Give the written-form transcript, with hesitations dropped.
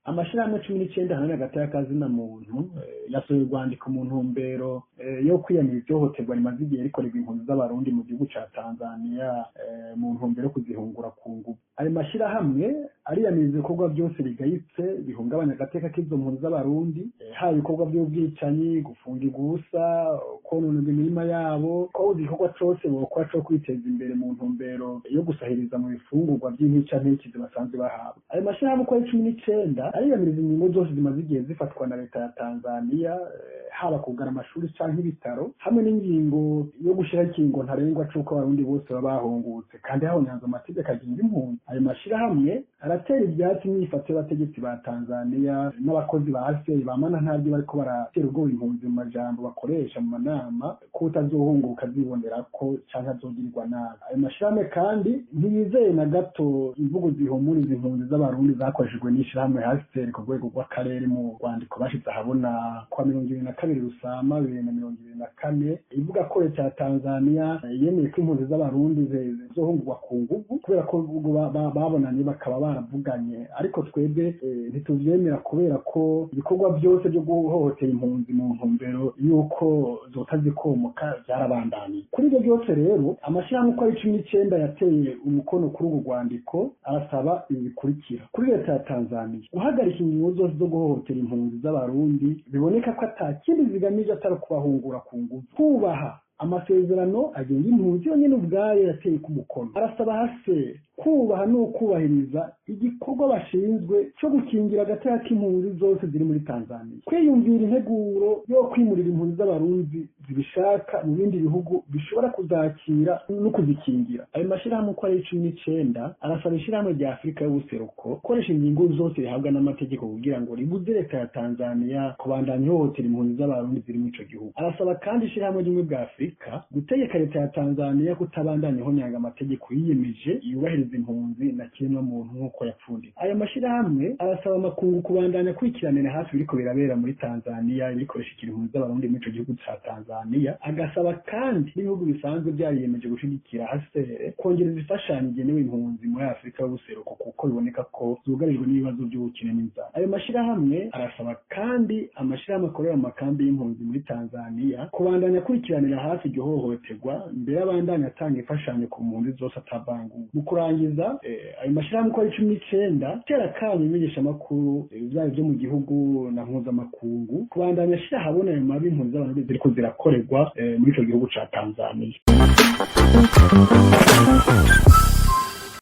amashirahamwe 19 hamwe hagati y'akazina muntu yasohoye urwandiko mu ntumbero yo kwiyamira ivyohoterwa rimaze igihe rikorerwa impunzi z'abarundi mu gihugu ca Tanzania mu ntumbero yo kuzihungura ku nguvu. Ayo mashirahamwe ariyamiriza ibikorwa byose bigayitse bihungabanya agateka k'izo mpunzi z'abarundi, haba ibikorwa by'ubwicanyi, gufungirwa ubusa, konona imirima yabo, ko igikorwa cose bokora co kwiteza imbere mu ntumbero yo gusahiriza mu bifungurwa vy'intica ntikizi basanzwe bahabwa. Ayo mashirahamwe uko ari 19 ariyamiriza ingingo zose zimaze igihe zifatwa na leta ya Tanzania, haba kugara amashuri canke ibitaro, hamwe n'ingingo yo gushiraho ikingo ntarengwa c'uko abarundi bose baba bahungutse kandi habonyanzwe amategeko agenga impunzi. Ayo mashirahamwe aratera ivyatsi imyifato y'abategetsi ba Tanzania n'abakozi ba ASEI bamana ntabyo bariko baratera ubwoba impunzi mu majambo bakoresha mu manama ko utazohunguka zibonera ko canke azogirirwa nabi. Ayo mashirahamwe kandi ntiyizeye na gato imvugo zihumuriza impunzi z'abarundi zakoreshejwe n'ishirahamwe ASEI ku rwego rw'akarere mu rwandiko bashize ahabona kwa 22 Rusama 2024 ivuga ko leta ya Tanzania yemeye ko impunzi z'abarundi zizohungurwa ku nguvu kubera ko babonanye bakaba baravuganye, ariko twebwe ntituvyemera kubera ko ibikorwa byose byo guhohotera impunzi mu ntumbero yuko zotazikomoka byarabandaniye. Kuri ibyo byose rero amashirahamwe uko ari 19 yateye umukono kuri urwo rwandiko arasaba ibi bikurikira: kuri leta ya Tanzania guhagarika ingingo zose zo guhohotera impunzi z'abarundi biboneka ko atakindi zigamije atari kubahungura ku nguvu, kubaha amasezerano agenga impunzi yonyene ubwayo yateye ku mukono. Arasaba hase kubaha no kubahiriza igikorwa bashinzwe cyo gukingira agateka k'impunzi zose ziri muri Tanzania, kwiyumvira integuro yo kwimurira impunzi z'abarundi zibishaka mu bindi bihugu bishobora kuzakira no kuzikingira. Ayo mashirahamwe uko ari 19 arasaba ishirahamwe rya Afrika y'ubuseruko gukoresha ingingo zose rihabwa n'amategeko kugira ngo ribuze leta ya Tanzania kubandanya ihohotera impunzi z'abarundi ziri mu ico gihugu. Arasaba kandi ishirahamwe rimwe bwa Afrika gutegeka leta ya Tanzania kutabandanya ihonyanga amategeko yiyemeje yubahiriza impunzi na kiremwa muntu nk'uko yapfundiye. Aya mashirahamwe arasaba amakungu kubandanya kwikiranira hafi biriko birabera muri Tanzania ibikoresha impunzi z'abarundi mu ico gihugu ca Tanzania. Agasaba kandi n'ibihugu bisanzwe byariyemeje gushigikira ASEI kongereza imfashanyo igenewe impunzi muri Afrika y'ubuseruko kuko biboneka ko zugarijwe n'ibibazo by'ubukene n'inzara. Ayo mashirahamwe arasaba kandi amashirahamwe akorera mu makambi y'impunzi muri Tanzania kubandanya kurikiranira hafi iryo hohoterwa mbere abandanya atanga imfashanyo ku mpunzi zose atavanguye. Mu kurangiza ayo mashirahamwe uko ari 19 tera kanya imenyesha makuru ibyaha byo mu gihugu na mpuzamakungu kubandanya ashira habona ayo mabi impunzi z'abantu ziriko zirakorerwa muri ico gihugu ca Tanzania.